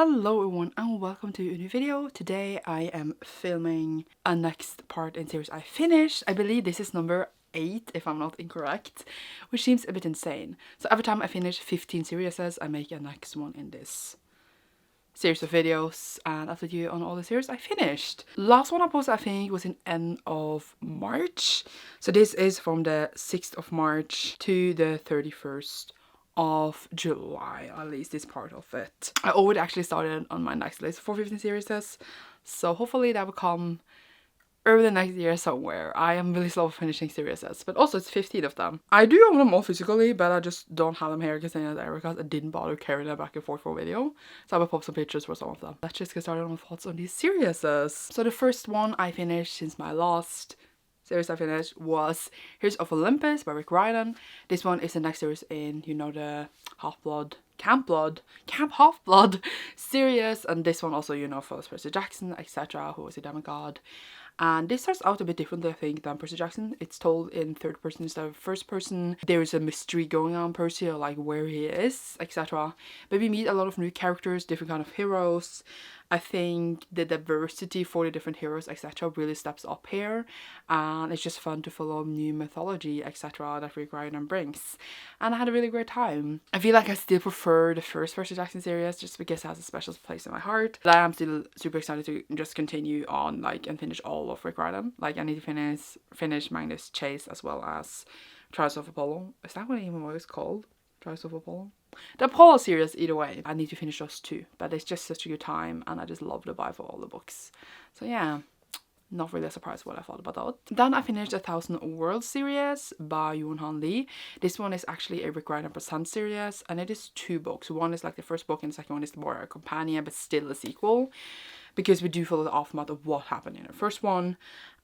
Hello everyone and welcome to a new video. Today I am filming a next part in series I finished. I believe this is number 8 if I'm not incorrect, which seems a bit insane. So every time I finish 15 series I make a next one in this series of videos and update you on all the series I finished. Last one I posted I think was in end of March. So this is from the 6th of March to the 31st of July, at least this part of it. I already actually started on my next list for 15 series, so hopefully that will come early the next year somewhere. I am really slow finishing series, but also it's 15 of them. I do own them all physically, but I just don't have them here because I didn't bother carrying them back and forth for video. So I will pop some pictures for some of them. Let's just get started on my thoughts on these series. So the first one I finished since my last series I finished was Heroes of Olympus by Rick Riordan. This one is the next series in, you know, the Camp Half-Blood series, and this one also, you know, follows Percy Jackson, etc., who was a demigod. And this starts out a bit differently, I think, than Percy Jackson. It's told in third person instead of first person. There is a mystery going on Percy, like where he is, etc. But we meet a lot of new characters, different kind of heroes. I think the diversity for the different heroes, etc., really steps up here, and it's just fun to follow new mythology, etc., that Rick Riordan brings. And I had a really great time. I feel like I still prefer the first Percy Jackson series just because it has a special place in my heart. But I am still super excited to just continue on, like, and finish all of Rick Riordan. Like, I need to finish Magnus Chase as well as Trials of Apollo. Is that what even was called? Trials of Apollo? The Apollo series, either way. I need to finish those too, but it's just such a good time and I just love the vibe of all the books. So yeah, not really surprised what I thought about that. Then I finished 1,000 Worlds series by Yoon Han Lee. This one is actually a Rick Riordan Presents series, and it is 2 books. One is like the first book and the second one is more a companion but still a sequel, because we do follow the aftermath of what happened in the first one.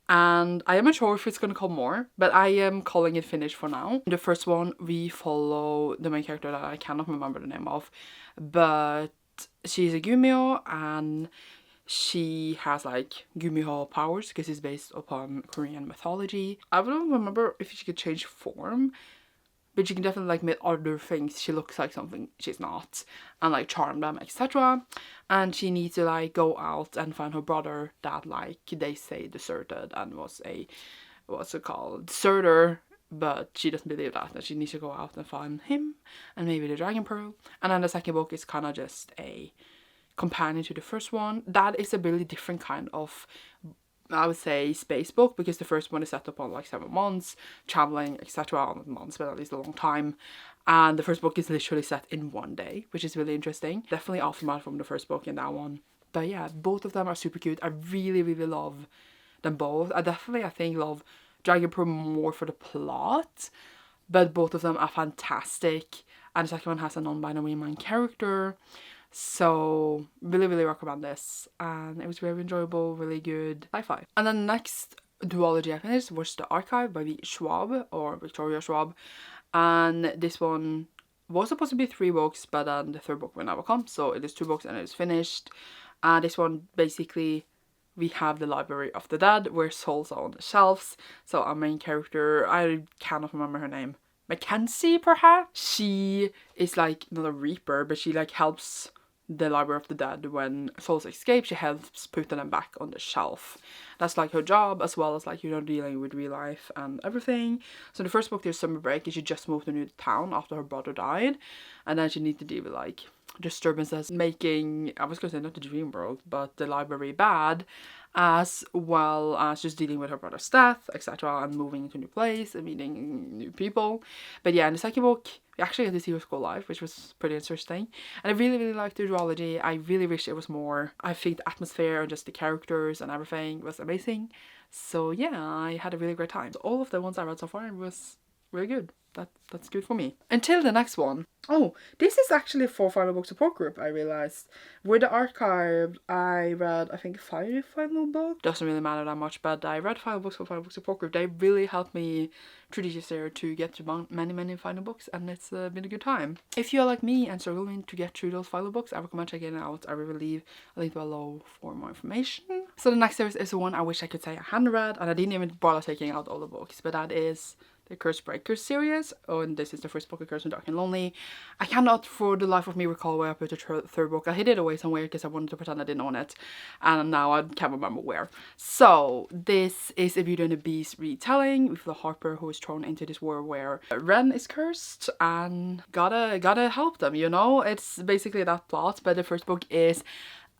And I am not sure if it's gonna come more, but I am calling it finished for now. The first one, we follow the main character that I cannot remember the name of, but she's a Gumyo and she has like Gumiho powers because it's based upon Korean mythology. I don't remember if she could change form, but she can definitely like make other things. She looks like something she's not, and like charm them, etc. And she needs to like go out and find her brother that, like, they say deserted and was a, what's it called, deserter, but she doesn't believe that she needs to go out and find him and maybe the Dragon Pearl. And then the second book is kind of just a companion to the first one. That is a really different kind of, I would say, space book, because the first one is set up on like 7 months, traveling, etc. Not months, but at least a long time. And the first book is literally set in 1 day, which is really interesting. Definitely aftermath from the first book in that one. But yeah, both of them are super cute. I really, really love them both. I think love Dragon Pearl more for the plot, but both of them are fantastic. And the second one has a non-binary main character. So really, really recommend this, and it was very enjoyable, really good sci-fi. And then next duology I finished was The Archive by Schwab, or Victoria Schwab, and this one was supposed to be 3 books, but then the 3rd book will never come, so it is 2 books and it is finished. And this one, basically, we have the Library of the Dead where souls are on the shelves. So our main character, I cannot remember her name, Mackenzie perhaps? She is like not a reaper, but she like helps the Library of the Dead when souls escape. She helps put them back on the shelf. That's like her job, as well as, like, you know, dealing with real life and everything. So in the first book there's summer break and she just moved to a new town after her brother died, and then she needs to deal with like disturbances making, I was gonna say not the dream world, but the library bad, as well as just dealing with her brother's death, etc., and moving into a new place and meeting new people. But yeah, in the second book we actually had to see her school life, which was pretty interesting. And I really, really liked the duology. I really wish it was more. I think the atmosphere and just the characters and everything was amazing. So yeah, I had a really great time. So all of the ones I read so far was really good. That's good for me. Until the next one. Oh, this is actually for Final Book Support Group, I realized. With The Archive, I read, I think, 5 final books. Doesn't really matter that much, but I read 5 books for Final Book Support Group. They really helped me through this year to get to many final books, and it's been a good time. If you're like me and struggling to get through those final books, I recommend checking it out. I will leave a link below for more information. So the next series is the one I wish I could say I hadn't read, and I didn't even bother taking out all the books, but that is the Cursebreakers series. Oh, and this is the first book of Curse and Dark and Lonely. I cannot for the life of me recall where I put the third book. I hid it away somewhere because I wanted to pretend I didn't own it, and now I can't remember where. So this is a Beauty and the Beast retelling with the Harper who is thrown into this world where Ren is cursed and gotta help them, you know. It's basically that plot, but the first book is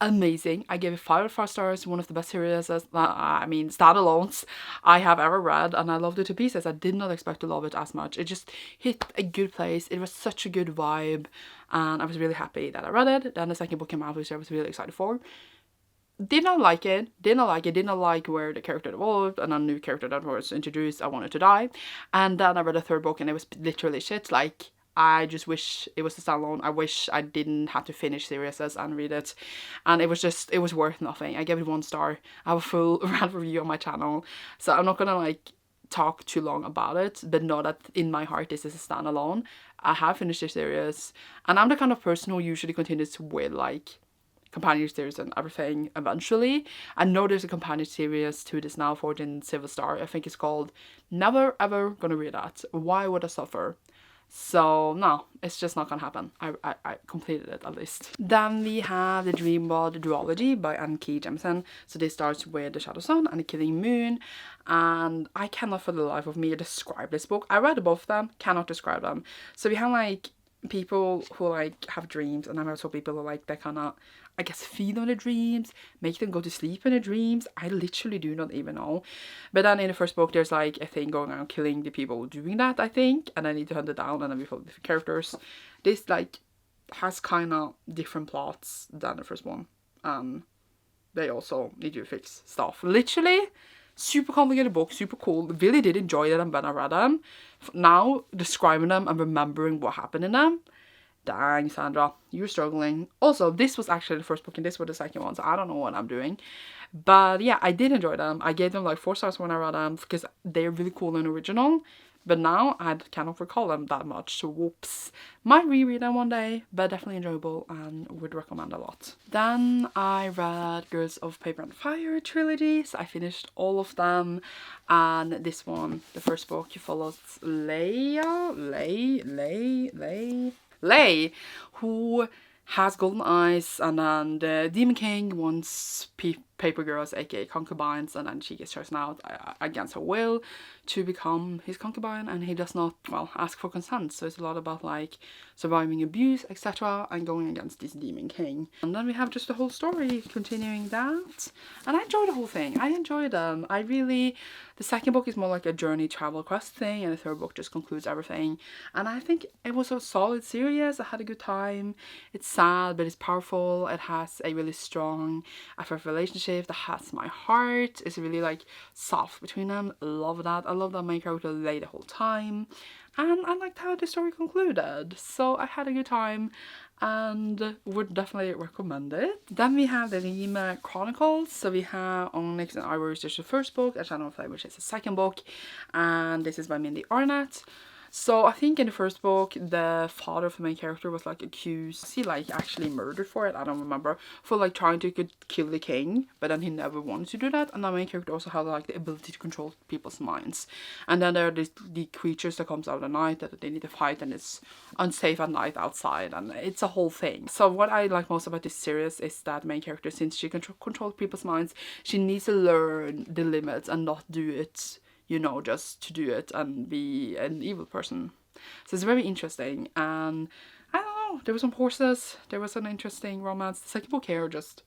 amazing. I gave it 5 out of 5 stars. One of the best series, I mean, standalones I have ever read, and I loved it to pieces. I did not expect to love it as much. It just hit a good place. It was such a good vibe, and I was really happy that I read it. Then the second book came out, which I was really excited for. Did not like it, did not like where the character evolved, and a new character that was introduced, I wanted to die. And then I read the third book and it was literally shit. Like, I just wish it was a standalone. I wish I didn't have to finish series and read it. And it was worth nothing. I gave it 1 star. I have a full rant review on my channel, so I'm not gonna like talk too long about it, but know that in my heart this is a standalone. I have finished the series, and I'm the kind of person who usually continues with like companion series and everything eventually. I know there's a companion series to this now, 14 Civil Star. I think it's called. Never ever gonna read that. Why would I suffer? So no, it's just not gonna happen. I completed it at least. Then we have the Dream World Duology by N.K. Jemisin. So this starts with the Shadow Sun and the Killing Moon, and I cannot for the life of me describe this book. I read both of them, cannot describe them. So we have like people who like have dreams, and then also people who like they kind of, I guess, feed on the dreams, make them go to sleep in the dreams. I literally do not even know. But then in the first book there's like a thing going around killing the people doing that, I think, and I need to hunt it down, and then we follow different characters. This like has kind of different plots than the first one. They also need to fix stuff. Literally super complicated book, super cool. Really did enjoy them when I read them. Now describing them and remembering what happened in them, dang, Sandra, you're struggling. Also, this was actually the first book and this was the second one, so I don't know what I'm doing. But yeah, I did enjoy them. I gave them like 4 stars when I read them because they're really cool and original. But now I cannot recall them that much, so whoops. Might reread them one day, but definitely enjoyable and would recommend a lot. Then I read Girls of Paper and Fire trilogy, so I finished all of them. And this one, the first book, follows Lei, who has golden eyes, and then the Demon King wants paper girls, aka concubines, and then she gets chosen out against her will to become his concubine, and he does not, well, ask for consent. So it's a lot about like surviving abuse, etc., and going against this Demon King. And then we have just the whole story continuing that, and I enjoyed the whole thing. I enjoyed them. The second book is more like a journey travel quest thing, and the third book just concludes everything. And I think it was a solid series. I had a good time. It's sad, but it's powerful. It has a really strong affective relationship that has my heart. It's really like soft between them. Love that. I love that main character lay the whole time, and I liked how the story concluded. So I had a good time and would definitely recommend it. Then we have the Nema Chronicles. So we have Onyx and Ivory, which is the first book, and Channel of Flame, which is the second book, and this is by Mindy Arnett. So I think in the first book, the father of the main character was like accused, he like actually murdered for it, I don't remember, for like trying to kill the king, but then he never wanted to do that. And the main character also had like the ability to control people's minds. And then there are the creatures that comes out at night that they need to fight, and it's unsafe at night outside, and it's a whole thing. So what I like most about this series is that the main character, since she controls people's minds, she needs to learn the limits and not do it, you know, just to do it and be an evil person. So it's very interesting, and I don't know, there were some horses, there was an interesting romance. The second book here just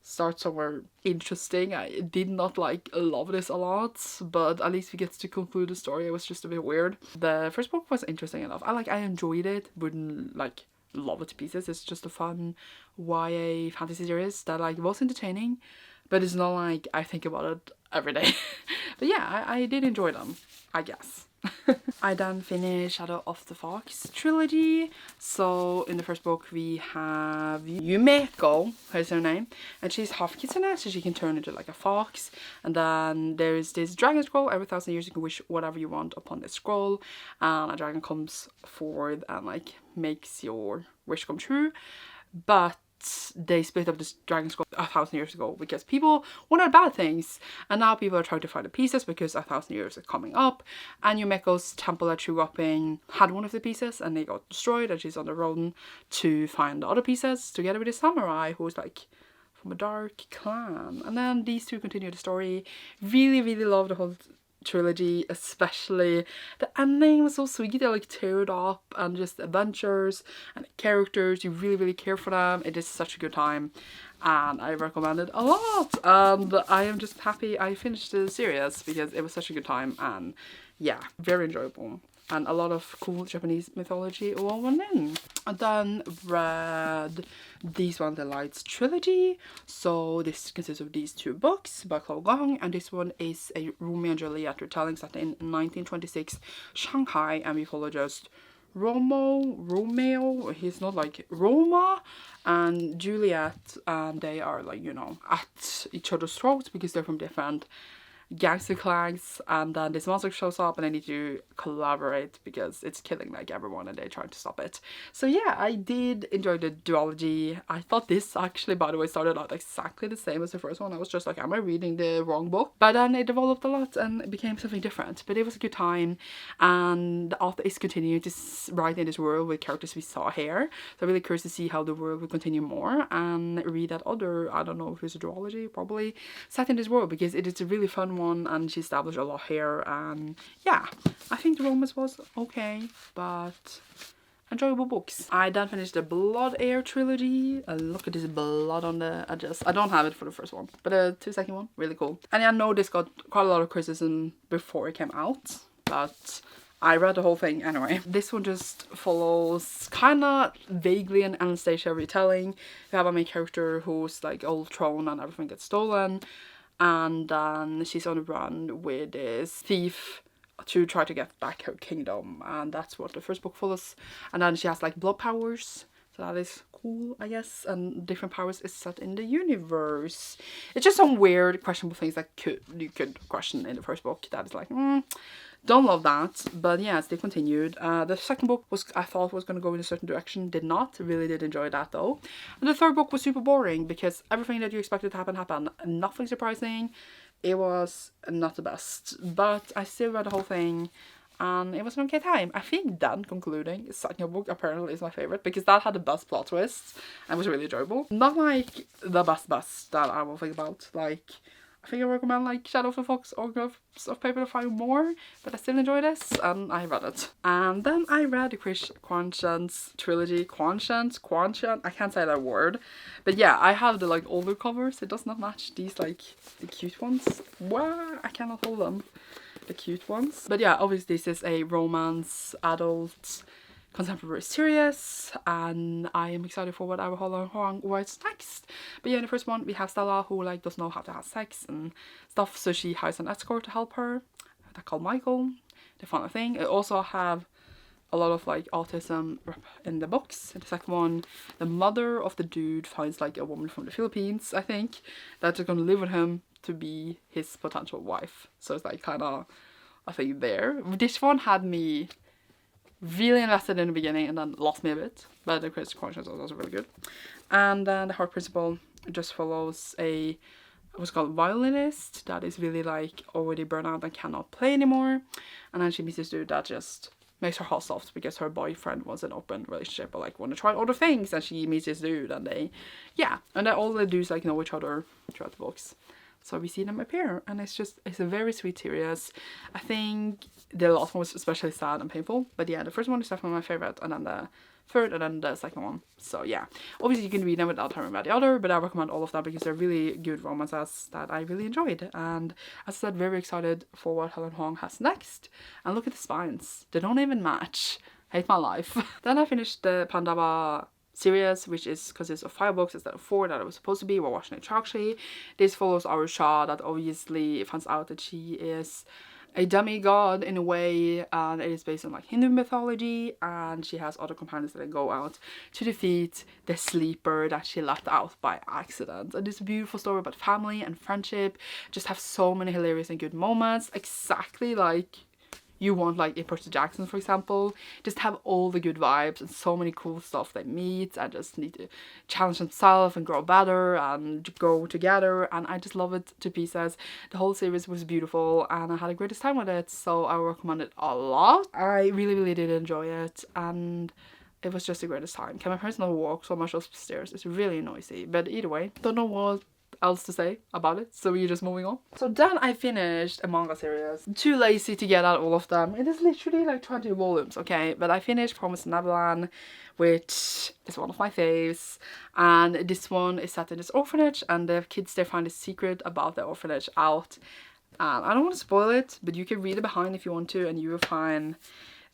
starts somewhere interesting. I did not like love this a lot, but at least we get to conclude the story. It was just a bit weird. The first book was interesting enough. I enjoyed it, wouldn't like love it to pieces. It's just a fun YA fantasy series that like was entertaining, but it's not like I think about it every day. But yeah, I did enjoy them, I guess. I then finished Shadow of the Fox Trilogy. So in the first book we have Yumeko, here's her name, and she's half kitsune, so she can turn into like a fox. And then there's this dragon scroll. Every 1,000 years you can wish whatever you want upon this scroll, and a dragon comes forward and like makes your wish come true. But they split up this dragon scroll 1,000 years ago because people wanted bad things, and now people are trying to find the pieces because 1,000 years is coming up, and Yumeko's temple that she grew up in had one of the pieces and they got destroyed, and she's on the road to find the other pieces together with a samurai who's like from a dark clan. And then these two continue the story. Really love the whole trilogy, especially the ending was so sweet. They're like teared up, and just adventures and characters, you really care for them. It is such a good time and I recommend it a lot, and I am just happy I finished the series because it was such a good time, and yeah, very enjoyable. And a lot of cool Japanese mythology woven in. And then read this one, the Lights Trilogy. So this consists of these two books by Chloe Gong, and this one is a Romeo and Juliet retelling set in 1926 Shanghai, and we follow just Romeo, he's not like Roma, and Juliet, and they are like, you know, at each other's throats because they're from different gangster clans, and then this monster shows up and they need to collaborate because it's killing like everyone and they're trying to stop it. So yeah, I did enjoy the duology. I thought this actually, by the way, started out exactly the same as the first one. I was just like, am I reading the wrong book? But then it developed a lot and it became something different, but it was a good time, and the author is continuing to write in this world with characters we saw here, so I'm really curious to see how the world will continue more and read that other, I don't know if it's a duology, probably set in this world, because it is a really fun one and she established a lot here. And yeah, I think the romance was okay, but enjoyable books. I then finished the Blood Air Trilogy. Look at this blood on the edges. I don't have it for the first one, but the second one, really cool. And I know this got quite a lot of criticism before it came out, but I read the whole thing anyway. This one just follows kind of vaguely an Anastasia retelling. You have a main character who's like old throne and everything gets stolen, and then she's on the run with this thief to try to get back her kingdom, and that's what the first book follows. And then she has like blood powers, so that is cool, I guess, and different powers is set in the universe. It's just some weird questionable things that you could question in the first book that is like don't love that, but yes, they continued. The second book was, I thought was going to go in a certain direction, did not. Really did enjoy that though. And the third book was super boring because everything that you expected to happen happened. Nothing surprising. It was not the best, but I still read the whole thing and it was an okay time. I think then concluding, the second book apparently is my favorite because that had the best plot twists and was really enjoyable. Not like the best that I will think about, like I think I recommend like Shadow of the Fox or Ghosts of Paper to Fire more, but I still enjoy this and I read it. And then I read the Chris Quanchance trilogy. Quanchance, I can't say that word, but yeah, I have the like older covers. It does not match these like the cute ones. Wow, I cannot hold them, the cute ones. But yeah, obviously this is a romance adult contemporary series, and I am excited for what our Hong writes next. But yeah, in the first one we have Stella who like doesn't know how to have sex and stuff, so she hires an escort to help her. They're called Michael. They found a thing. It also have a lot of like autism in the books. In the second one, the mother of the dude finds like a woman from the Philippines, I think, that's gonna live with him to be his potential wife. So it's like kind of a thing there. This one had me really invested in the beginning and then lost me a bit, but the Chris Quanchance was also really good. And then the Heart Principle just follows a what's called violinist that is really like already burnt out and cannot play anymore, and then she meets this dude that just makes her heart soft because her boyfriend was an open relationship or like want to try other things, and she meets this dude and they all they do is like know each other throughout the books. So we see them appear, and it's a very sweet series. I think the last one was especially sad and painful, but yeah, the first one is definitely my favorite, and then the third, and then the second one. So yeah, obviously you can read them without having read the other, but I recommend all of them because they're really good romances that I really enjoyed. And as I said, very excited for what Helen Huang has next. And look at the spines, they don't even match. Hate my life. Then I finished the Pandava Series, which consists of 5 books instead of 4 that it was supposed to be. We're watching it actually. This follows our Shah that obviously finds out that she is a demigod in a way, and it is based on like Hindu mythology, and she has other companions that go out to defeat the sleeper that she left out by accident. And this beautiful story about family and friendship just have so many hilarious and good moments, exactly like you want like a Percy Jackson, for example, just have all the good vibes and so many cool stuff they meet and just need to challenge themselves and grow better and go together, and I just love it to pieces. The whole series was beautiful and I had the greatest time with it, so I recommend it a lot. I really did enjoy it, and it was just the greatest time. Can my parents not walk so much upstairs? It's really noisy, but either way, don't know what else to say about it, so we're just moving on. So then I finished a manga series. Too lazy to get out all of them. It is literally like 20 volumes, okay? But I finished Promised Neverland, which is one of my faves, and this one is set in this orphanage, and the kids, they find a secret about the orphanage out. I don't want to spoil it, but you can read it behind if you want to, and you will find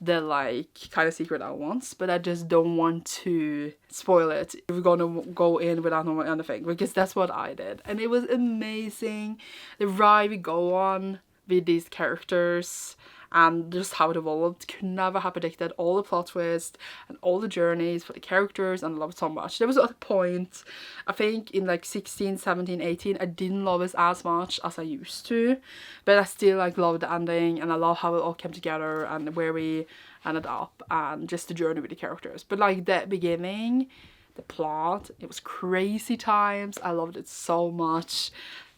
the like kind of secret out once, but I just don't want to spoil it if we're gonna go in without knowing anything, because that's what I did, and it was amazing. The ride we go on with these characters and just how it evolved, could never have predicted all the plot twists and all the journeys for the characters, and I loved it so much. There was a point, I think in like 16, 17, 18, I didn't love it as much as I used to, but I still like loved the ending, and I love how it all came together and where we ended up and just the journey with the characters. But like the beginning, the plot, it was crazy times. I loved it so much,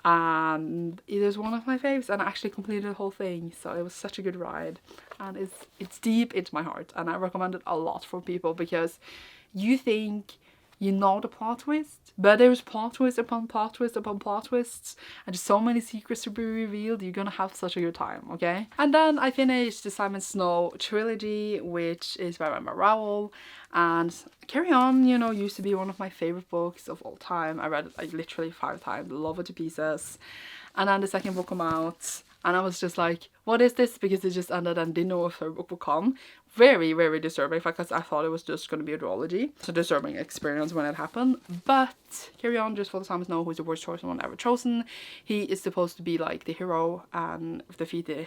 and it is one of my faves, and I actually completed the whole thing, so it was such a good ride, and it's deep into my heart, and I recommend it a lot for people, because you think you know the plot twist, but there's plot twist upon plot twist upon plot twists, and just so many secrets to be revealed. You're gonna have such a good time, okay? And then I finished the Simon Snow trilogy, which is by Emma Rowell, and Carry On, you know, used to be one of my favorite books of all time. I read it like literally 5 times, love it to pieces. And then the second book came out, and I was just like, what is this? Because it just ended and didn't know if third book would come. Very disturbing, because I thought it was just going to be a duology. So disturbing experience when it happened. But Carry On, just for the Simon Snow, who's the worst choice one ever chosen. He is supposed to be like the hero and defeat the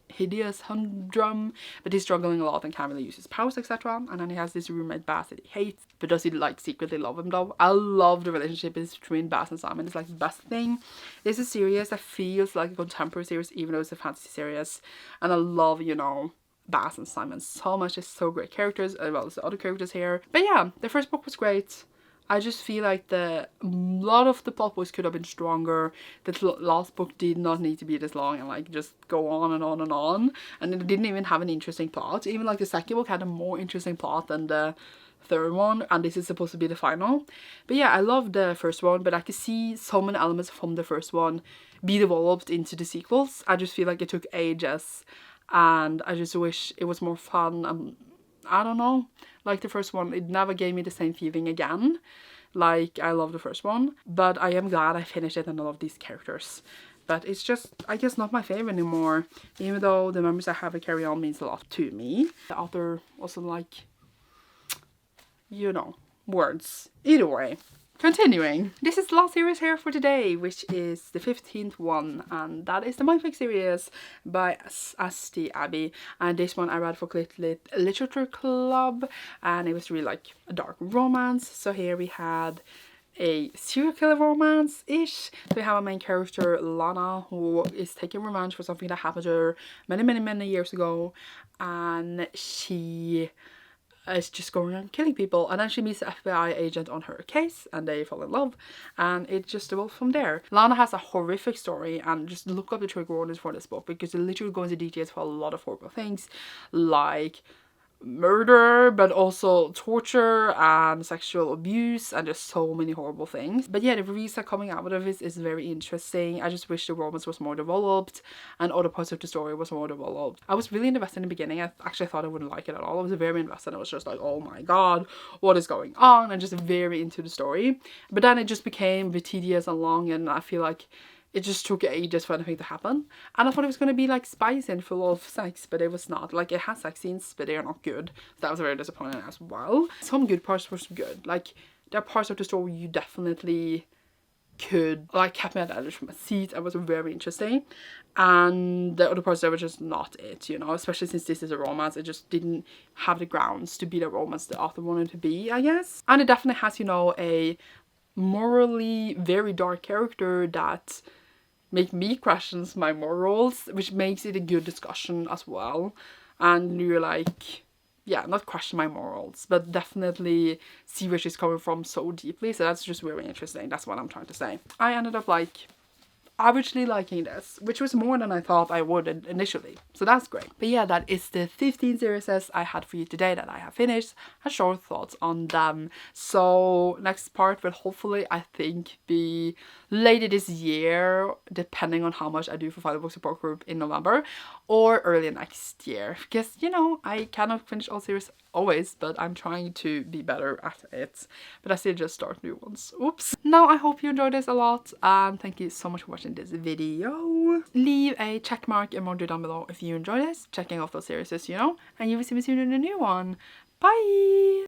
hideous humdrum, but he's struggling a lot and can't really use his powers, etc. And then he has this roommate Bass that he hates, but does he like secretly love him though? I love the relationship between Bass and Simon. It's like the best thing. This is a series that feels like a contemporary series, even though it's a fantasy series, and I love, you know, Bass and Simon so much. It's so great characters, as well as the other characters here. But yeah, the first book was great. I just feel like a lot of the plot points could have been stronger. The last book did not need to be this long and like just go on and on and on, and it didn't even have an interesting plot. Even like the second book had a more interesting plot than the third one, and this is supposed to be the final. But yeah, I love the first one, but I could see so many elements from the first one be developed into the sequels. I just feel like it took ages, and I just wish it was more fun. I don't know, like the first one, it never gave me the same feeling again. Like, I love the first one, but I am glad I finished it, and I love these characters. But it's just, I guess, not my favorite anymore, even though the memories I have of Carry On means a lot to me. The author also like, you know, words. Either way. Continuing, this is the last series here for today, which is the 15th one, and that is the Minefield series by Asti Abbey. And this one I read for Lit Literature Club, and it was really like a dark romance. So here we had a serial killer romance-ish. So we have a main character, Lana, who is taking revenge for something that happened to her many years ago, and she is just going around killing people, and then she meets the FBI agent on her case, and they fall in love, and it just evolves from there. Lana has a horrific story, and just look up the trigger warnings for this book, because it literally goes into details for a lot of horrible things, like murder, but also torture and sexual abuse, and just so many horrible things. But yeah, the reviews that are coming out of it is very interesting. I just wish the romance was more developed and other parts of the story was more developed. I was really invested in the beginning. I actually thought I wouldn't like it at all. I was very invested. I was just like, oh my god, what is going on, and just very into the story. But then it just became a bit tedious and long, and I feel like it just took ages for anything to happen. And I thought it was going to be like spicy and full of sex, but it was not. Like, it has sex scenes, but they are not good. So that was very disappointing as well. Some good parts were good. Like, there are parts of the story you definitely could, like, kept me at the edge from my seat. It was very interesting. And the other parts, that were just not it, you know. Especially since this is a romance, it just didn't have the grounds to be the romance the author wanted to be, I guess. And it definitely has, you know, a morally very dark character that make me question my morals, which makes it a good discussion as well. And you're like, yeah, not question my morals, but definitely see where she's coming from so deeply. So that's just very interesting. That's what I'm trying to say. I ended up like averagely liking this, which was more than I thought I would initially, so that's great. But yeah, that is the 15 series I had for you today that I have finished, and short thoughts on them. So next part will hopefully, I think, be later this year, depending on how much I do for Final Book Support Group in November, or early next year, because you know I cannot finish all series always, but I'm trying to be better at it. But I still just start new ones. Oops. Now I hope you enjoyed this a lot, and thank you so much for watching this video. Leave a check mark emoji down below if you enjoyed this, checking off those series, you know, and you will see me soon in a new one. Bye!